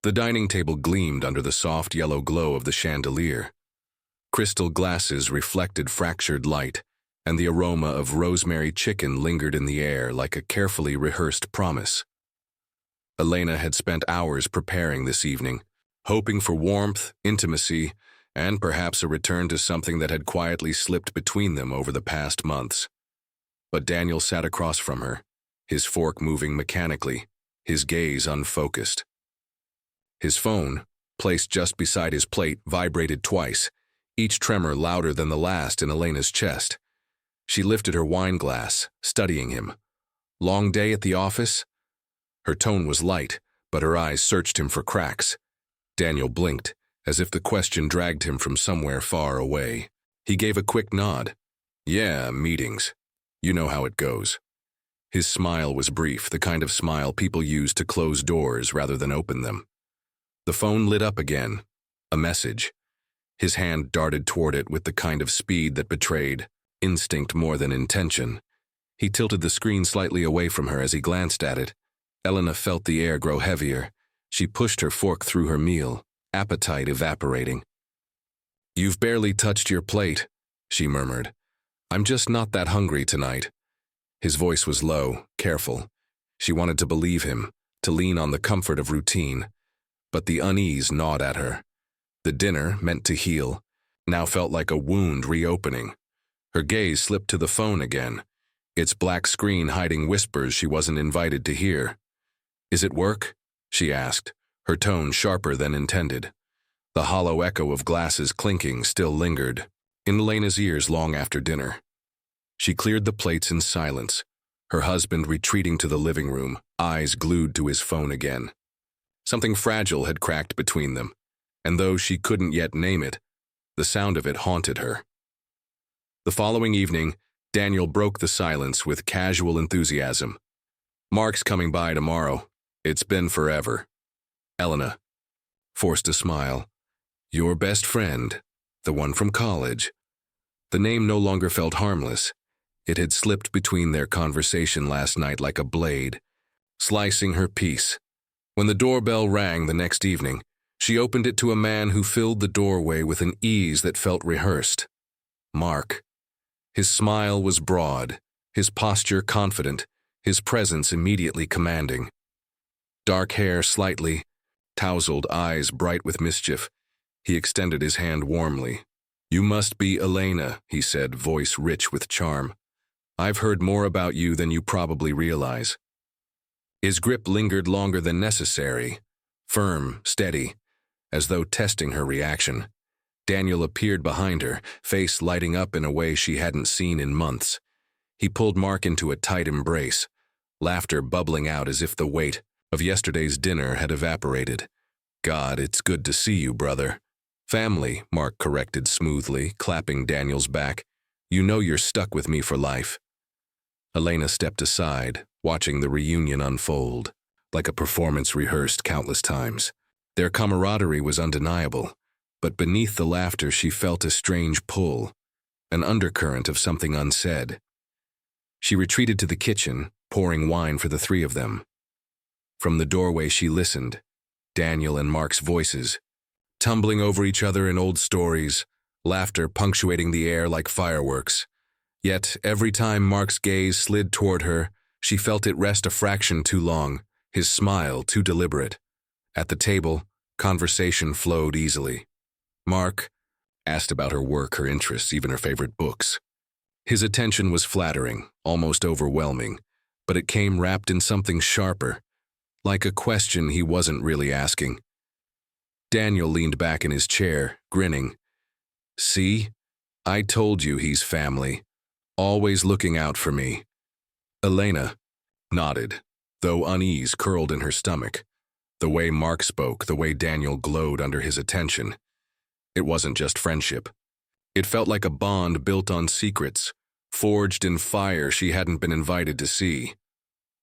The dining table gleamed under the soft yellow glow of the chandelier. Crystal glasses reflected fractured light, and the aroma of rosemary chicken lingered in the air like a carefully rehearsed promise. Elena had spent hours preparing this evening, hoping for warmth, intimacy, and perhaps a return to something that had quietly slipped between them over the past months. But Daniel sat across from her, his fork moving mechanically, his gaze unfocused. His phone, placed just beside his plate, vibrated twice, each tremor louder than the last in Elena's chest. She lifted her wine glass, studying him. Long day at the office? Her tone was light, but her eyes searched him for cracks. Daniel blinked, as if the question dragged him from somewhere far away. He gave a quick nod. Yeah, meetings. You know how it goes. His smile was brief, the kind of smile people use to close doors rather than open them. The phone lit up again. A message. His hand darted toward it with the kind of speed that betrayed instinct more than intention. He tilted the screen slightly away from her as he glanced at it. Elena felt the air grow heavier. She pushed her fork through her meal, appetite evaporating. "You've barely touched your plate," she murmured. "I'm just not that hungry tonight." His voice was low, careful. She wanted to believe him, to lean on the comfort of routine. But the unease gnawed at her. The dinner, meant to heal, now felt like a wound reopening. Her gaze slipped to the phone again, its black screen hiding whispers she wasn't invited to hear. "Is it work?" she asked, her tone sharper than intended. The hollow echo of glasses clinking still lingered in Elena's ears long after dinner. She cleared the plates in silence, her husband retreating to the living room, eyes glued to his phone again. Something fragile had cracked between them, and though she couldn't yet name it, the sound of it haunted her. The following evening, Daniel broke the silence with casual enthusiasm. "Mark's coming by tomorrow. It's been forever." Elena forced a smile. "Your best friend, the one from college." The name no longer felt harmless. It had slipped between their conversation last night like a blade, slicing her peace. When the doorbell rang the next evening, she opened it to a man who filled the doorway with an ease that felt rehearsed. Mark. His smile was broad, his posture confident, his presence immediately commanding. Dark hair slightly, tousled eyes bright with mischief. He extended his hand warmly. "You must be Elena," he said, voice rich with charm. "I've heard more about you than you probably realize." His grip lingered longer than necessary, firm, steady, as though testing her reaction. Daniel appeared behind her, face lighting up in a way she hadn't seen in months. He pulled Mark into a tight embrace, laughter bubbling out as if the weight of yesterday's dinner had evaporated. "God, it's good to see you, brother." "Family," Mark corrected smoothly, clapping Daniel's back. "You know you're stuck with me for life." Elena stepped aside, watching the reunion unfold, like a performance rehearsed countless times. Their camaraderie was undeniable, but beneath the laughter she felt a strange pull, an undercurrent of something unsaid. She retreated to the kitchen, pouring wine for the three of them. From the doorway she listened, Daniel and Mark's voices, tumbling over each other in old stories, laughter punctuating the air like fireworks. Yet every time Mark's gaze slid toward her, she felt it rest a fraction too long, his smile too deliberate. At the table, conversation flowed easily. Mark asked about her work, her interests, even her favorite books. His attention was flattering, almost overwhelming, but it came wrapped in something sharper, like a question he wasn't really asking. Daniel leaned back in his chair, grinning. "See? I told you he's family. Always looking out for me." Elena nodded, though unease curled in her stomach. The way Mark spoke, the way Daniel glowed under his attention. It wasn't just friendship. It felt like a bond built on secrets, forged in fire she hadn't been invited to see.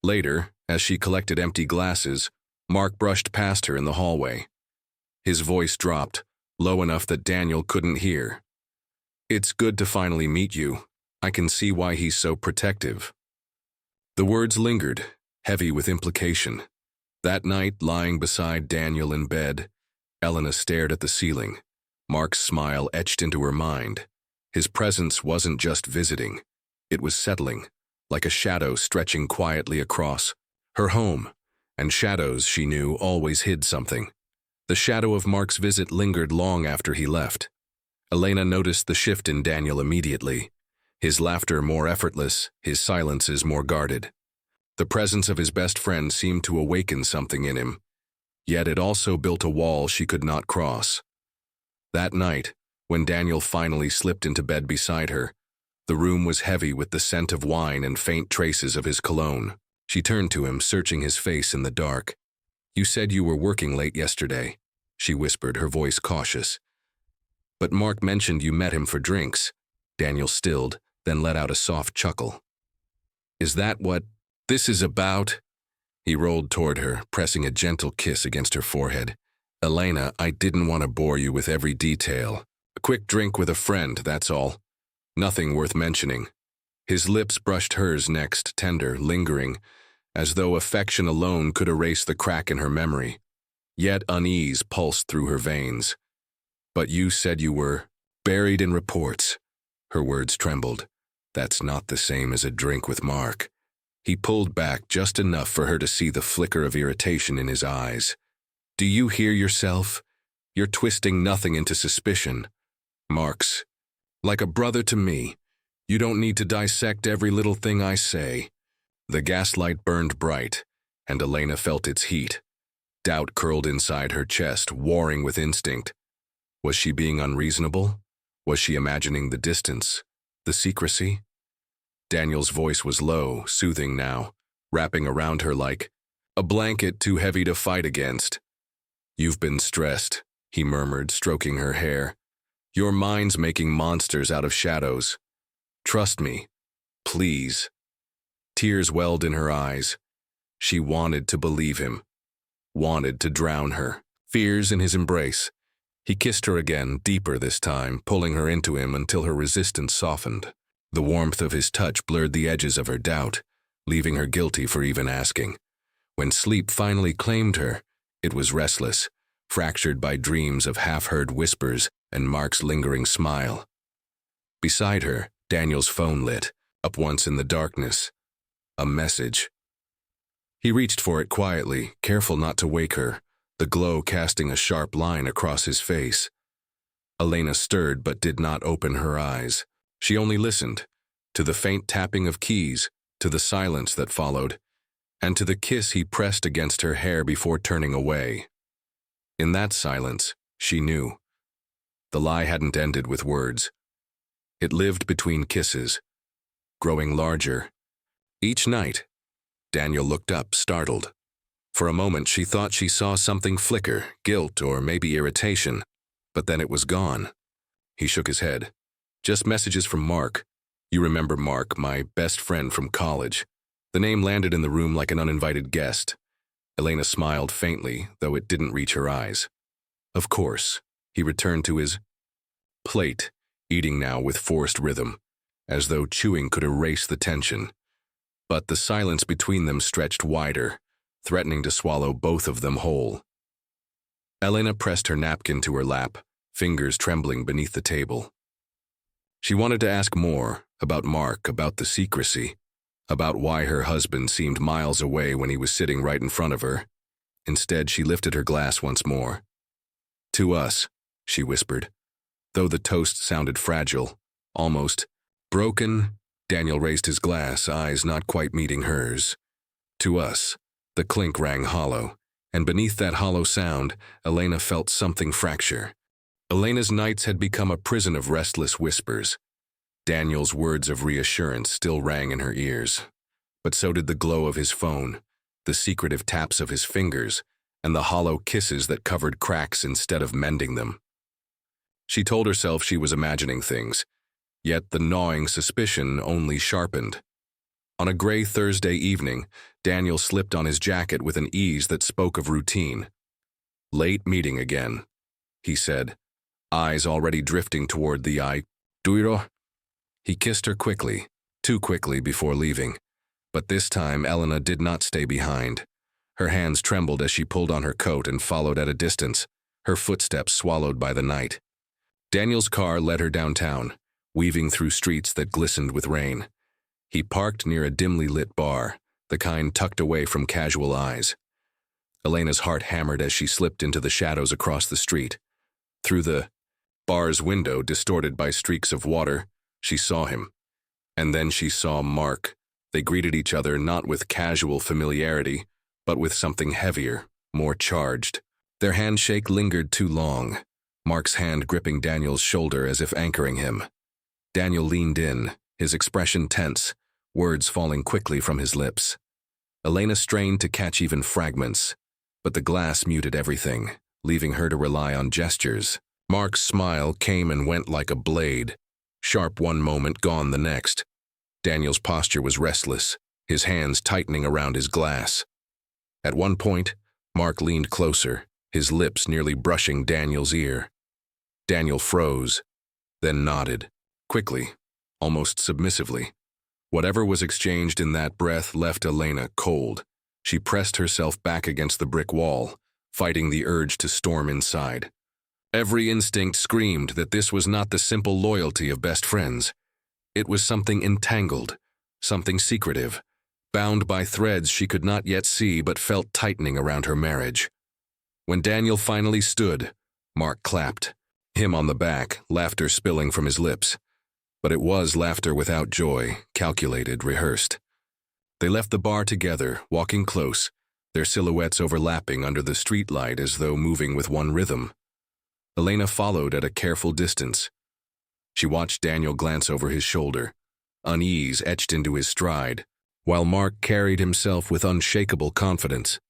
Later, as she collected empty glasses, Mark brushed past her in the hallway. His voice dropped, low enough that Daniel couldn't hear. "It's good to finally meet you. I can see why he's so protective." The words lingered, heavy with implication. That night, lying beside Daniel in bed, Elena stared at the ceiling. Mark's smile etched into her mind. His presence wasn't just visiting. It was settling, like a shadow stretching quietly across her home. And shadows, she knew, always hid something. The shadow of Mark's visit lingered long after he left. Elena noticed the shift in Daniel immediately. His laughter more effortless, his silences more guarded. The presence of his best friend seemed to awaken something in him, yet it also built a wall she could not cross. That night, when Daniel finally slipped into bed beside her, the room was heavy with the scent of wine and faint traces of his cologne. She turned to him, searching his face in the dark. "You said you were working late yesterday," she whispered, her voice cautious. "But Mark mentioned you met him for drinks." Daniel stilled, then let out a soft chuckle. "Is that what this is about?" He rolled toward her, pressing a gentle kiss against her forehead. "Elena, I didn't want to bore you with every detail. A quick drink with a friend, that's all. Nothing worth mentioning." His lips brushed hers next, tender, lingering, as though affection alone could erase the crack in her memory. Yet unease pulsed through her veins. "But you said you were buried in reports." Her words trembled. "That's not the same as a drink with Mark." He pulled back just enough for her to see the flicker of irritation in his eyes. "Do you hear yourself? You're twisting nothing into suspicion. Mark's like a brother to me. You don't need to dissect every little thing I say." The gaslight burned bright, and Elena felt its heat. Doubt curled inside her chest, warring with instinct. Was she being unreasonable? Was she imagining the distance, the secrecy? Daniel's voice was low, soothing now, wrapping around her like a blanket too heavy to fight against. "You've been stressed," he murmured, stroking her hair. "Your mind's making monsters out of shadows. Trust me, please." Tears welled in her eyes. She wanted to believe him, wanted to drown her fears in his embrace. He kissed her again, deeper this time, pulling her into him until her resistance softened. The warmth of his touch blurred the edges of her doubt, leaving her guilty for even asking. When sleep finally claimed her, it was restless, fractured by dreams of half-heard whispers and Mark's lingering smile. Beside her, Daniel's phone lit, up once in the darkness. A message. He reached for it quietly, careful not to wake her, the glow casting a sharp line across his face. Elena stirred but did not open her eyes. She only listened, to the faint tapping of keys, to the silence that followed, and to the kiss he pressed against her hair before turning away. In that silence, she knew. The lie hadn't ended with words. It lived between kisses, growing larger. Each night, Daniel looked up, startled. For a moment, she thought she saw something flicker, guilt or maybe irritation, but then it was gone. He shook his head. "Just messages from Mark. You remember Mark, my best friend from college." The name landed in the room like an uninvited guest. Elena smiled faintly, though it didn't reach her eyes. "Of course." He returned to his plate, eating now with forced rhythm, as though chewing could erase the tension. But the silence between them stretched wider, threatening to swallow both of them whole. Elena pressed her napkin to her lap, fingers trembling beneath the table. She wanted to ask more, about Mark, about the secrecy, about why her husband seemed miles away when he was sitting right in front of her. Instead, she lifted her glass once more. "To us," she whispered. Though the toast sounded fragile, almost broken, Daniel raised his glass, eyes not quite meeting hers. "To us." The clink rang hollow, and beneath that hollow sound, Elena felt something fracture. Elena's nights had become a prison of restless whispers. Daniel's words of reassurance still rang in her ears, but so did the glow of his phone, the secretive taps of his fingers, and the hollow kisses that covered cracks instead of mending them. She told herself she was imagining things, yet the gnawing suspicion only sharpened. On a gray Thursday evening, Daniel slipped on his jacket with an ease that spoke of routine. "Late meeting again," he said, eyes already drifting toward the Duiro. He kissed her quickly, too quickly before leaving, but this time Elena did not stay behind. Her hands trembled as she pulled on her coat and followed at a distance, her footsteps swallowed by the night. Daniel's car led her downtown, weaving through streets that glistened with rain. He parked near a dimly lit bar, the kind tucked away from casual eyes. Elena's heart hammered as she slipped into the shadows across the street. Through the bar's window, distorted by streaks of water, she saw him. And then she saw Mark. They greeted each other not with casual familiarity, but with something heavier, more charged. Their handshake lingered too long, Mark's hand gripping Daniel's shoulder as if anchoring him. Daniel leaned in, his expression tense, words falling quickly from his lips. Elena strained to catch even fragments, but the glass muted everything, leaving her to rely on gestures. Mark's smile came and went like a blade, sharp one moment, gone the next. Daniel's posture was restless, his hands tightening around his glass. At one point, Mark leaned closer, his lips nearly brushing Daniel's ear. Daniel froze, then nodded, quickly, almost submissively. Whatever was exchanged in that breath left Elena cold. She pressed herself back against the brick wall, fighting the urge to storm inside. Every instinct screamed that this was not the simple loyalty of best friends. It was something entangled, something secretive, bound by threads she could not yet see but felt tightening around her marriage. When Daniel finally stood, Mark clapped, him on the back, laughter spilling from his lips. But it was laughter without joy, calculated, rehearsed. They left the bar together, walking close, their silhouettes overlapping under the streetlight as though moving with one rhythm. Elena followed at a careful distance. She watched Daniel glance over his shoulder, unease etched into his stride, while Mark carried himself with unshakable confidence.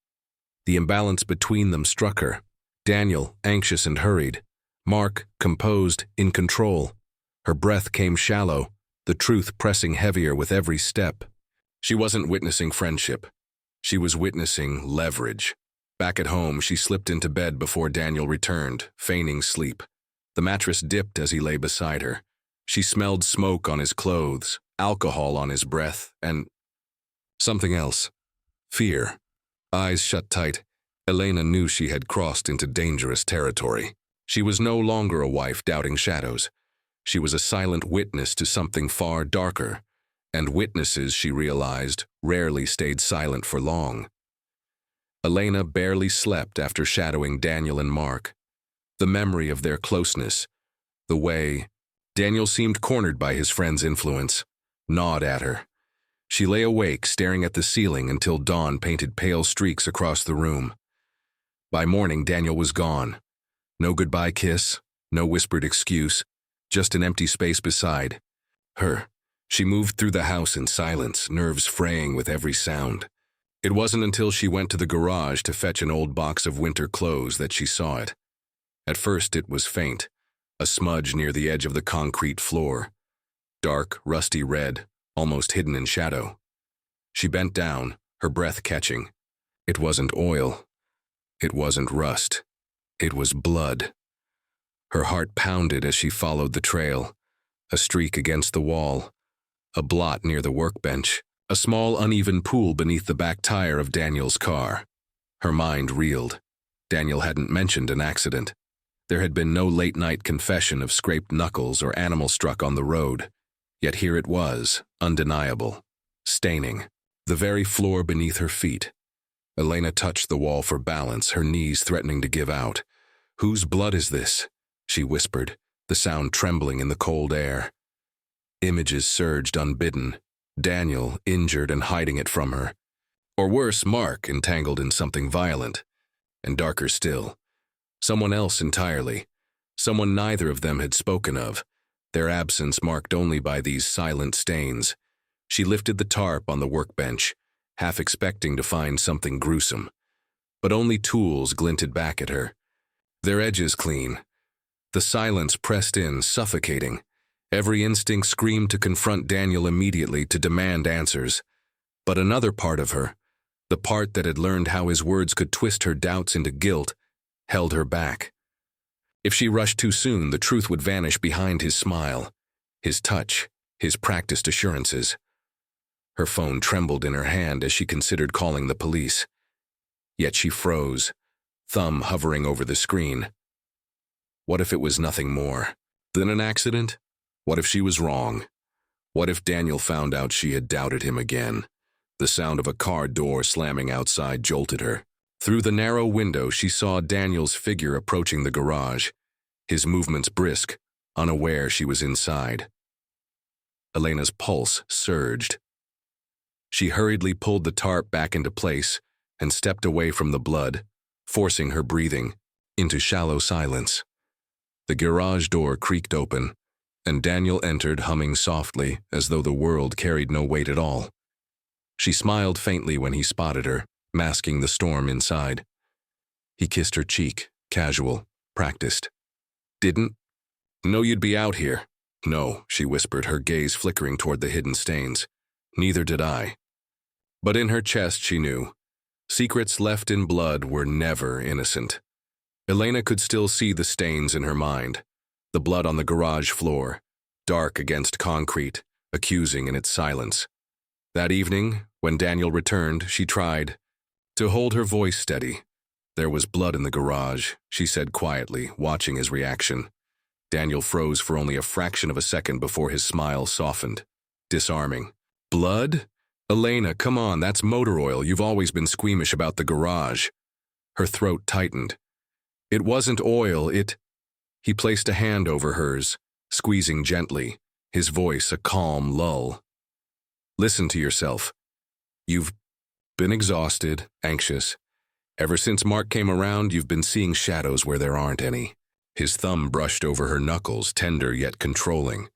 The imbalance between them struck her. Daniel, anxious and hurried. Mark, composed, in control. Her breath came shallow, the truth pressing heavier with every step. She wasn't witnessing friendship. She was witnessing leverage. Back at home, she slipped into bed before Daniel returned, feigning sleep. The mattress dipped as he lay beside her. She smelled smoke on his clothes, alcohol on his breath, and something else. Fear. Eyes shut tight, Elena knew she had crossed into dangerous territory. She was no longer a wife doubting shadows. She was a silent witness to something far darker, and witnesses, she realized, rarely stayed silent for long. Elena barely slept after shadowing Daniel and Mark. The memory of their closeness, the way Daniel seemed cornered by his friend's influence, gnawed at her. She lay awake, staring at the ceiling until dawn painted pale streaks across the room. By morning, Daniel was gone. No goodbye kiss, no whispered excuse, just an empty space beside her. She moved through the house in silence, nerves fraying with every sound. It wasn't until she went to the garage to fetch an old box of winter clothes that she saw it. At first it was faint, a smudge near the edge of the concrete floor. Dark, rusty red, almost hidden in shadow. She bent down, her breath catching. It wasn't oil. It wasn't rust. It was blood. Her heart pounded as she followed the trail. A streak against the wall. A blot near the workbench. A small uneven pool beneath the back tire of Daniel's car. Her mind reeled. Daniel hadn't mentioned an accident. There had been no late-night confession of scraped knuckles or animal struck on the road. Yet here it was, undeniable, staining, the very floor beneath her feet. Elena touched the wall for balance, her knees threatening to give out. "Whose blood is this?" she whispered, the sound trembling in the cold air. Images surged unbidden. Daniel, injured and hiding it from her. Or worse, Mark, entangled in something violent. And darker still, someone else entirely. Someone neither of them had spoken of, their absence marked only by these silent stains. She lifted the tarp on the workbench, half expecting to find something gruesome. But only tools glinted back at her, their edges clean. The silence pressed in, suffocating. Every instinct screamed to confront Daniel immediately, to demand answers. But another part of her, the part that had learned how his words could twist her doubts into guilt, held her back. If she rushed too soon, the truth would vanish behind his smile, his touch, his practiced assurances. Her phone trembled in her hand as she considered calling the police. Yet she froze, thumb hovering over the screen. What if it was nothing more than an accident? What if she was wrong? What if Daniel found out she had doubted him again? The sound of a car door slamming outside jolted her. Through the narrow window, she saw Daniel's figure approaching the garage, his movements brisk, unaware she was inside. Elena's pulse surged. She hurriedly pulled the tarp back into place and stepped away from the blood, forcing her breathing into shallow silence. The garage door creaked open, and Daniel entered humming softly as though the world carried no weight at all. She smiled faintly when he spotted her, masking the storm inside. He kissed her cheek, casual, practiced. Didn't know you'd be out here. No, she whispered, her gaze flickering toward the hidden stains. Neither did I. But in her chest she knew. Secrets left in blood were never innocent. Elena could still see the stains in her mind. The blood on the garage floor, dark against concrete, accusing in its silence. That evening, when Daniel returned, she tried to hold her voice steady. There was blood in the garage, she said quietly, watching his reaction. Daniel froze for only a fraction of a second before his smile softened. Disarming. Blood? Elena, come on, that's motor oil. You've always been squeamish about the garage. Her throat tightened. It wasn't oil, He placed a hand over hers, squeezing gently, his voice a calm lull. Listen to yourself. You've been exhausted, anxious. Ever since Mark came around, you've been seeing shadows where there aren't any. His thumb brushed over her knuckles, tender yet controlling.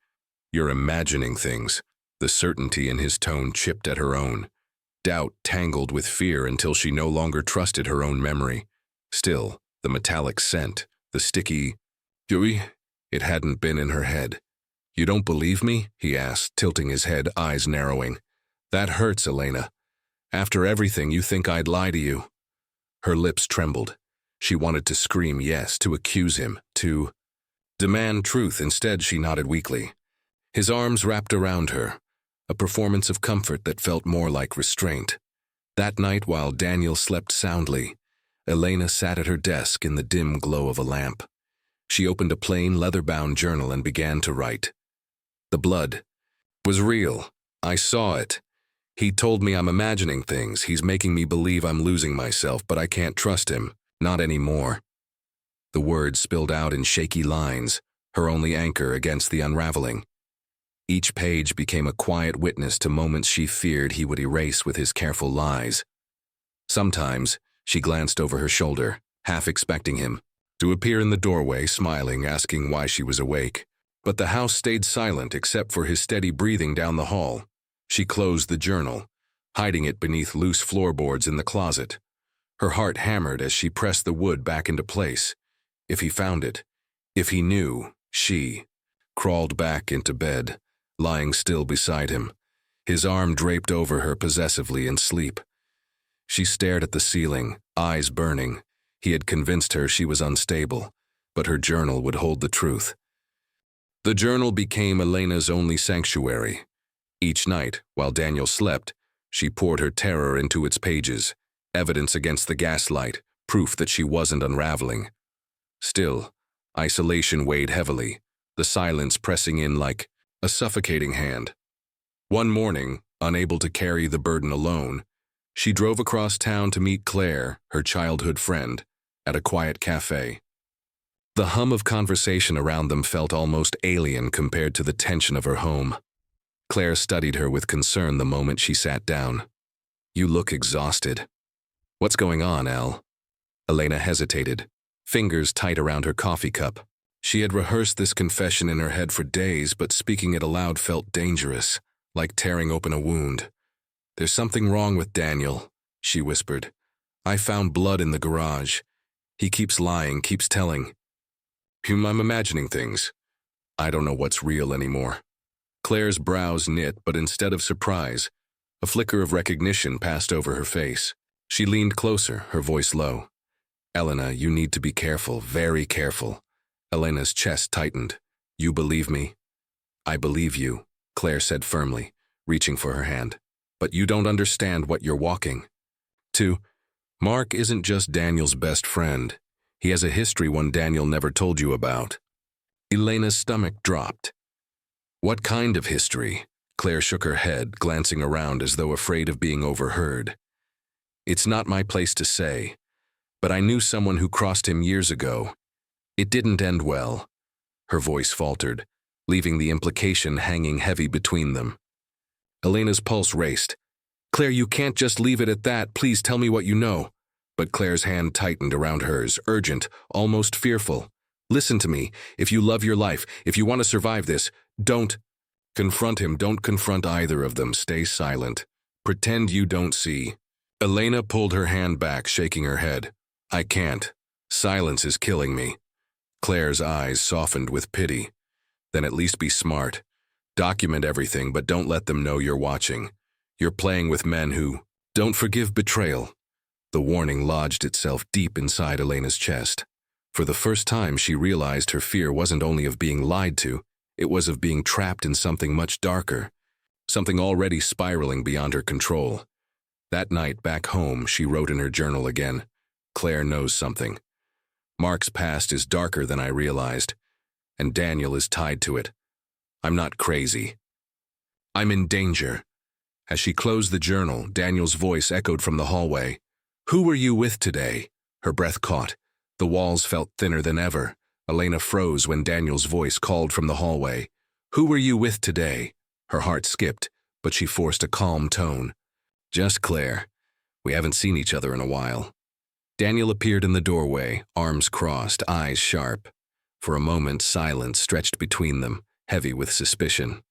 You're imagining things. The certainty in his tone chipped at her own. Doubt tangled with fear until she no longer trusted her own memory. Still, the metallic scent, the sticky, "Yui," it hadn't been in her head. You don't believe me? He asked, tilting his head, eyes narrowing. That hurts, Elena. After everything, you think I'd lie to you. Her lips trembled. She wanted to scream yes, to accuse him, to demand truth. Instead, she nodded weakly. His arms wrapped around her, a performance of comfort that felt more like restraint. That night, while Daniel slept soundly, Elena sat at her desk in the dim glow of a lamp. She opened a plain, leather-bound journal and began to write. The blood was real. I saw it. He told me I'm imagining things. He's making me believe I'm losing myself, but I can't trust him. Not anymore. The words spilled out in shaky lines, her only anchor against the unraveling. Each page became a quiet witness to moments she feared he would erase with his careful lies. Sometimes, she glanced over her shoulder, half expecting him to appear in the doorway, smiling, asking why she was awake. But the house stayed silent except for his steady breathing down the hall. She closed the journal, hiding it beneath loose floorboards in the closet. Her heart hammered as she pressed the wood back into place. If he found it, if he knew, she crawled back into bed, lying still beside him, his arm draped over her possessively in sleep. She stared at the ceiling, eyes burning. He had convinced her she was unstable, but her journal would hold the truth. The journal became Elena's only sanctuary. Each night, while Daniel slept, she poured her terror into its pages, evidence against the gaslight, proof that she wasn't unraveling. Still, isolation weighed heavily, the silence pressing in like a suffocating hand. One morning, unable to carry the burden alone, she drove across town to meet Claire, her childhood friend, at a quiet cafe. The hum of conversation around them felt almost alien compared to the tension of her home. Claire studied her with concern the moment she sat down. You look exhausted. What's going on, Elle? Elena hesitated, fingers tight around her coffee cup. She had rehearsed this confession in her head for days, but speaking it aloud felt dangerous, like tearing open a wound. There's something wrong with Daniel, she whispered. I found blood in the garage. He keeps lying, keeps telling. I'm imagining things. I don't know what's real anymore. Claire's brows knit, but instead of surprise, a flicker of recognition passed over her face. She leaned closer, her voice low. Elena, you need to be careful, very careful. Elena's chest tightened. You believe me? I believe you, Claire said firmly, reaching for her hand. But you don't understand what you're walking. To. Mark isn't just Daniel's best friend. He has a history one Daniel never told you about. Elena's stomach dropped. What kind of history? Claire shook her head, glancing around as though afraid of being overheard. It's not my place to say, but I knew someone who crossed him years ago. It didn't end well. Her voice faltered, leaving the implication hanging heavy between them. Elena's pulse raced. Claire, you can't just leave it at that. Please tell me what you know. But Claire's hand tightened around hers, urgent, almost fearful. Listen to me. If you love your life, if you want to survive this, don't confront him. Don't confront either of them. Stay silent. Pretend you don't see. Elena pulled her hand back, shaking her head. I can't. Silence is killing me. Claire's eyes softened with pity. Then at least be smart. Document everything, but don't let them know you're watching. You're playing with men who don't forgive betrayal. The warning lodged itself deep inside Elena's chest. For the first time, she realized her fear wasn't only of being lied to, it was of being trapped in something much darker, something already spiraling beyond her control. That night, back home, she wrote in her journal again, Claire knows something. Mark's past is darker than I realized, and Daniel is tied to it. I'm not crazy. I'm in danger. As she closed the journal, Daniel's voice echoed from the hallway. Who were you with today? Her breath caught. The walls felt thinner than ever. Elena froze when Daniel's voice called from the hallway. Who were you with today? Her heart skipped, but she forced a calm tone. Just Claire. We haven't seen each other in a while. Daniel appeared in the doorway, arms crossed, eyes sharp. For a moment, silence stretched between them, heavy with suspicion.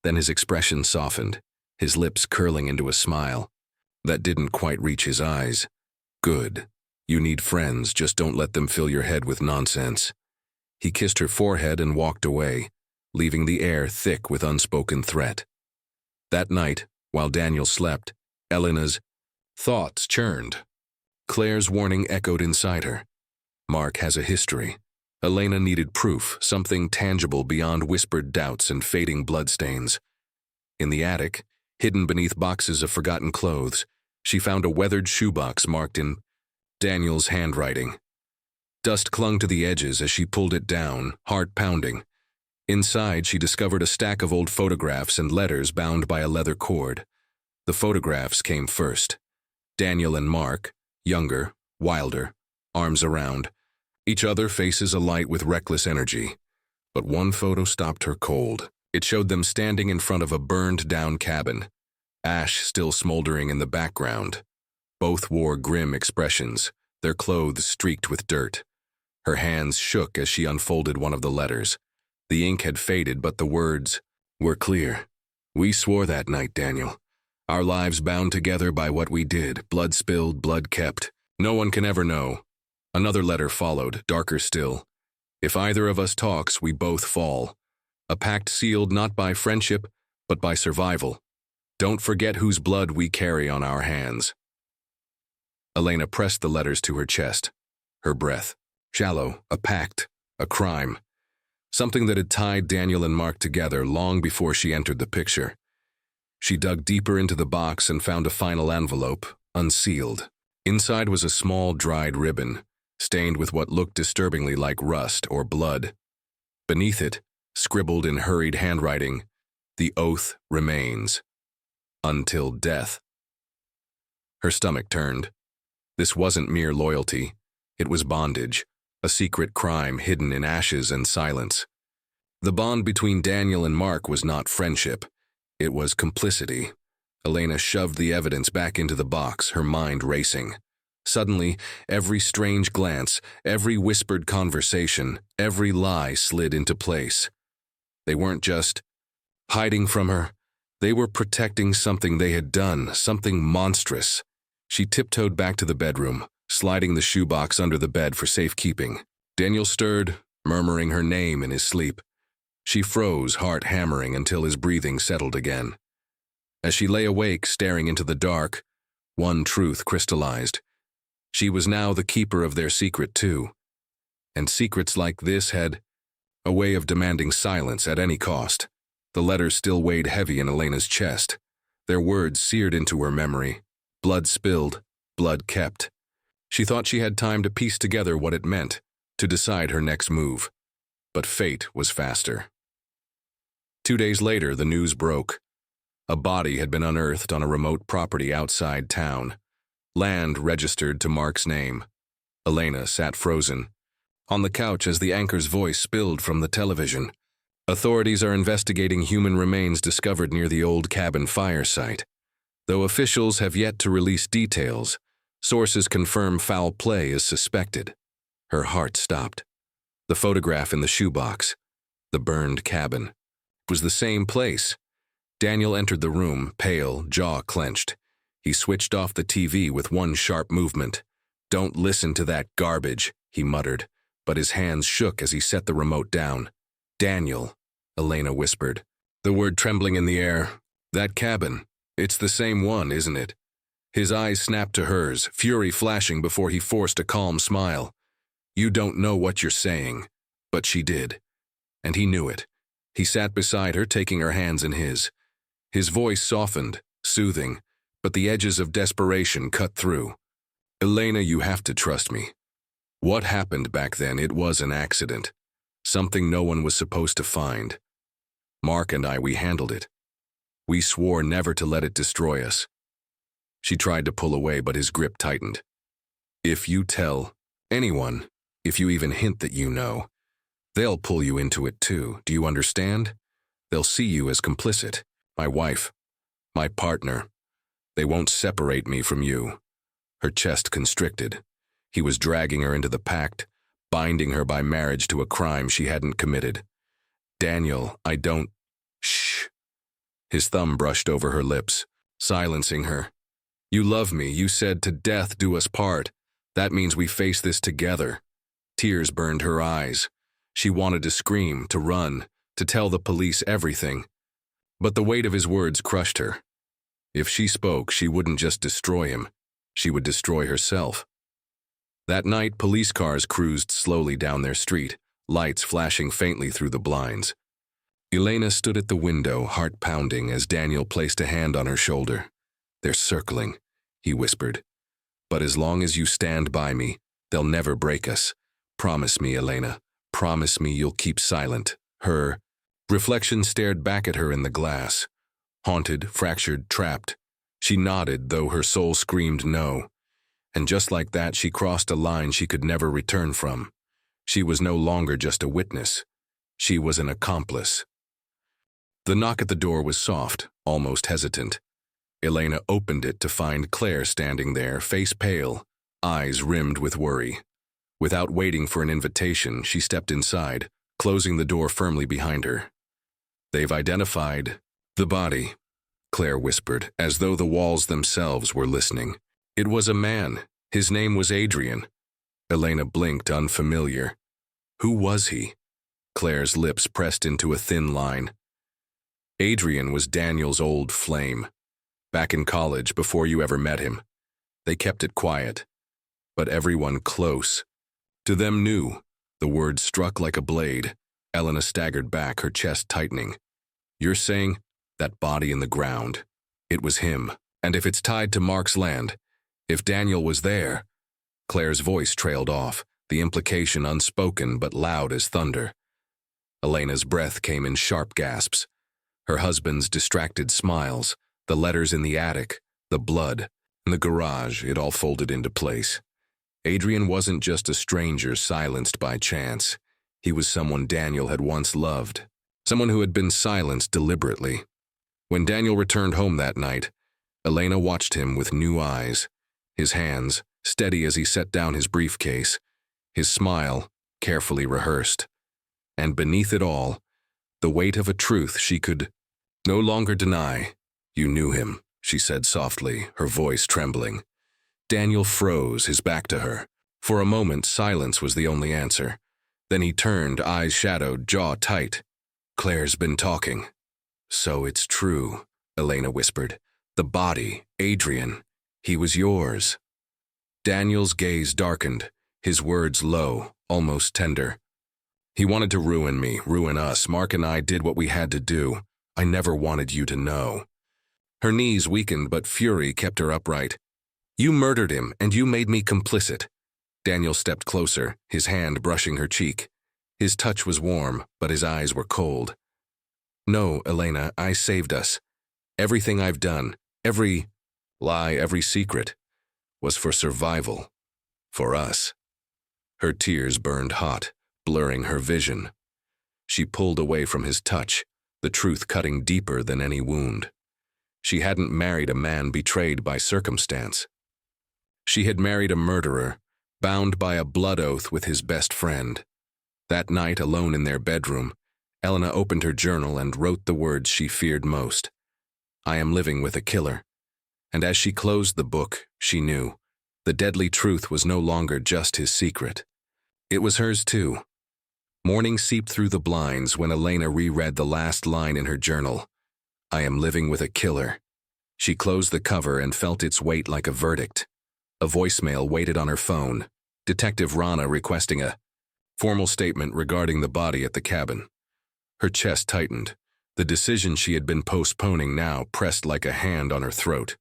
Then his expression softened, his lips curling into a smile. That didn't quite reach his eyes. Good. You need friends, just don't let them fill your head with nonsense. He kissed her forehead and walked away, leaving the air thick with unspoken threat. That night, while Daniel slept, Elena's thoughts churned. Claire's warning echoed inside her. Mark has a history. Elena needed proof, something tangible beyond whispered doubts and fading bloodstains. In the attic, hidden beneath boxes of forgotten clothes, she found a weathered shoebox marked in Daniel's handwriting. Dust clung to the edges as she pulled it down, heart pounding. Inside, she discovered a stack of old photographs and letters bound by a leather cord. The photographs came first. Daniel and Mark, younger, wilder, arms around, each other faces alight with reckless energy. But one photo stopped her cold. It showed them standing in front of a burned-down cabin, ash still smoldering in the background. Both wore grim expressions, their clothes streaked with dirt. Her hands shook as she unfolded one of the letters. The ink had faded, but the words were clear. We swore that night, Daniel. Our lives bound together by what we did, blood spilled, blood kept. No one can ever know. Another letter followed, darker still. If either of us talks, we both fall. A pact sealed not by friendship, but by survival. Don't forget whose blood we carry on our hands. Elena pressed the letters to her chest. Her breath, shallow, a pact, a crime. Something that had tied Daniel and Mark together long before she entered the picture. She dug deeper into the box and found a final envelope, unsealed. Inside was a small, dried ribbon, stained with what looked disturbingly like rust or blood. Beneath it, scribbled in hurried handwriting, the oath remains. Until death. Her stomach turned. This wasn't mere loyalty. It was bondage, a secret crime hidden in ashes and silence. The bond between Daniel and Mark was not friendship. It was complicity. Elena shoved the evidence back into the box, her mind racing. Suddenly, every strange glance, every whispered conversation, every lie slid into place. They weren't just hiding from her. They were protecting something they had done, something monstrous. She tiptoed back to the bedroom, sliding the shoebox under the bed for safekeeping. Daniel stirred, murmuring her name in his sleep. She froze, heart hammering until his breathing settled again. As she lay awake, staring into the dark, one truth crystallized. She was now the keeper of their secret, too. And secrets like this had a way of demanding silence at any cost. The letters still weighed heavy in Elena's chest. Their words seared into her memory. Blood spilled, blood kept. She thought she had time to piece together what it meant, to decide her next move. But fate was faster. 2 days later, the news broke. A body had been unearthed on a remote property outside town. Land registered to Mark's name. Elena sat frozen on the couch as the anchor's voice spilled from the television. Authorities are investigating human remains discovered near the old cabin fire site. Though officials have yet to release details, sources confirm foul play is suspected. Her heart stopped. The photograph in the shoebox, the burned cabin, was the same place. Daniel entered the room, pale, jaw clenched. He switched off the TV with one sharp movement. "Don't listen to that garbage," he muttered, but his hands shook as he set the remote down. "Daniel," Elena whispered, the word trembling in the air. "That cabin, it's the same one, isn't it?" His eyes snapped to hers, fury flashing before he forced a calm smile. "You don't know what you're saying." But she did. And he knew it. He sat beside her, taking her hands in his. His voice softened, soothing, but the edges of desperation cut through. "Elena, you have to trust me. What happened back then, it was an accident. Something no one was supposed to find. Mark and I, we handled it. We swore never to let it destroy us." She tried to pull away, but his grip tightened. "If you tell anyone, if you even hint that you know, they'll pull you into it too. Do you understand? They'll see you as complicit. My wife, my partner. They won't separate me from you." Her chest constricted. He was dragging her into the pact, binding her by marriage to a crime she hadn't committed. "Daniel, I don't..." "Shh." His thumb brushed over her lips, silencing her. "You love me. You said, 'To death do us part.' That means we face this together." Tears burned her eyes. She wanted to scream, to run, to tell the police everything. But the weight of his words crushed her. If she spoke, she wouldn't just destroy him. She would destroy herself. That night, police cars cruised slowly down their street, lights flashing faintly through the blinds. Elena stood at the window, heart pounding, as Daniel placed a hand on her shoulder. "They're circling," he whispered. "But as long as you stand by me, they'll never break us. Promise me, Elena. Promise me you'll keep silent." Her reflection stared back at her in the glass. Haunted, fractured, trapped. She nodded, though her soul screamed no. And just like that, she crossed a line she could never return from. She was no longer just a witness. She was an accomplice. The knock at the door was soft, almost hesitant. Elena opened it to find Claire standing there, face pale, eyes rimmed with worry. Without waiting for an invitation, she stepped inside, closing the door firmly behind her. "They've identified the body," Claire whispered, as though the walls themselves were listening. "It was a man. His name was Adrian." Elena blinked, unfamiliar. Who was he? Claire's lips pressed into a thin line. Adrian was Daniel's old flame. Back in college, before you ever met him. They kept it quiet. But everyone close to them knew. The word struck like a blade. Elena staggered back, her chest tightening. "You're saying that body in the ground? It was him. And if it's tied to Mark's land, if Daniel was there..." Claire's voice trailed off, the implication unspoken but loud as thunder. Elena's breath came in sharp gasps. Her husband's distracted smiles, the letters in the attic, the blood, in the garage, it all folded into place. Adrian wasn't just a stranger silenced by chance. He was someone Daniel had once loved, someone who had been silenced deliberately. When Daniel returned home that night, Elena watched him with new eyes, his hands steady as he set down his briefcase, his smile carefully rehearsed. And beneath it all, the weight of a truth she could no longer deny. "You knew him," she said softly, her voice trembling. Daniel froze, his back to her. For a moment, silence was the only answer. Then he turned, eyes shadowed, jaw tight. "Claire's been talking." "So it's true," Elena whispered. "The body, Adrian, he was yours." Daniel's gaze darkened, his words low, almost tender. "He wanted to ruin me, ruin us. Mark and I did what we had to do. I never wanted you to know." Her knees weakened, but fury kept her upright. You murdered him, and you made me complicit. Daniel stepped closer, his hand brushing her cheek. His touch was warm, but his eyes were cold. No, Elena, I saved us. Everything I've done, every lie, every secret, was for survival. For us. Her tears burned hot, blurring her vision. She pulled away from his touch, the truth cutting deeper than any wound. She hadn't married a man betrayed by circumstance. She had married a murderer, bound by a blood oath with his best friend. That night, alone in their bedroom, Elena opened her journal and wrote the words she feared most. I am living with a killer. And as she closed the book, she knew. The deadly truth was no longer just his secret. It was hers too. Morning seeped through the blinds when Elena reread the last line in her journal. I am living with a killer. She closed the cover and felt its weight like a verdict. A voicemail waited on her phone. Detective Rana requesting a formal statement regarding the body at the cabin. Her chest tightened. The decision she had been postponing now pressed like a hand on her throat.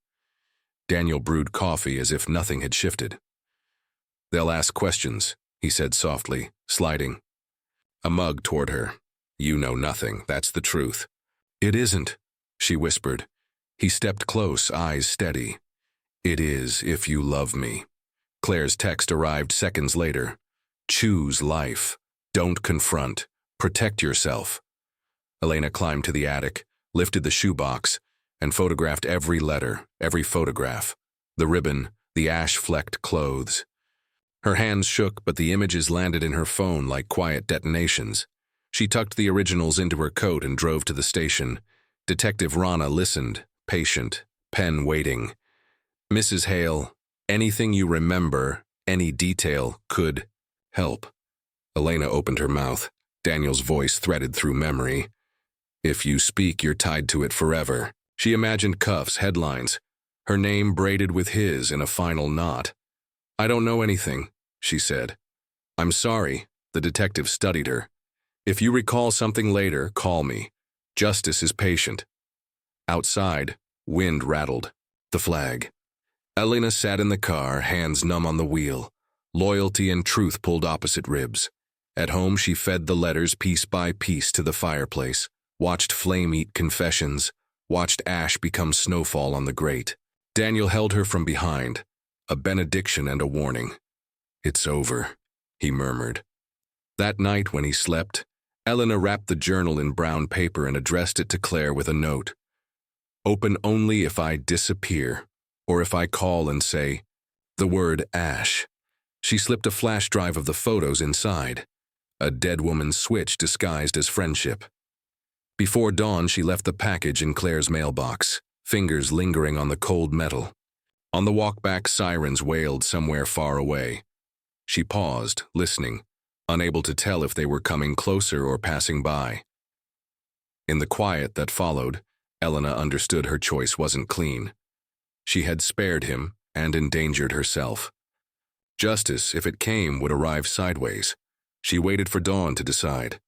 Daniel brewed coffee as if nothing had shifted. They'll ask questions, he said softly, sliding a mug toward her. You know nothing, that's the truth. It isn't, she whispered. He stepped close, eyes steady. It is, if you love me. Claire's text arrived seconds later. Choose life. Don't confront. Protect yourself. Elena climbed to the attic, lifted the shoebox, and photographed every letter, every photograph. The ribbon, the ash-flecked clothes. Her hands shook, but the images landed in her phone like quiet detonations. She tucked the originals into her coat and drove to the station. Detective Rana listened, patient, pen waiting. Mrs. Hale, anything you remember, any detail, could help. Elena opened her mouth. Daniel's voice threaded through memory. If you speak, you're tied to it forever. She imagined cuffs, headlines, her name braided with his in a final knot. I don't know anything, she said. I'm sorry, the detective studied her. If you recall something later, call me. Justice is patient. Outside, wind rattled. The flag. Elena sat in the car, hands numb on the wheel. Loyalty and truth pulled opposite ribs. At home, she fed the letters piece by piece to the fireplace, watched flame eat confessions, watched ash become snowfall on the grate. Daniel held her from behind, a benediction and a warning. It's over, he murmured. That night when he slept, Elena wrapped the journal in brown paper and addressed it to Claire with a note. Open only if I disappear, or if I call and say the word ash. She slipped a flash drive of the photos inside, a dead woman's switch disguised as friendship. Before dawn, she left the package in Claire's mailbox, fingers lingering on the cold metal. On the walk back, sirens wailed somewhere far away. She paused, listening, unable to tell if they were coming closer or passing by. In the quiet that followed, Elena understood her choice wasn't clean. She had spared him and endangered herself. Justice, if it came, would arrive sideways. She waited for dawn to decide.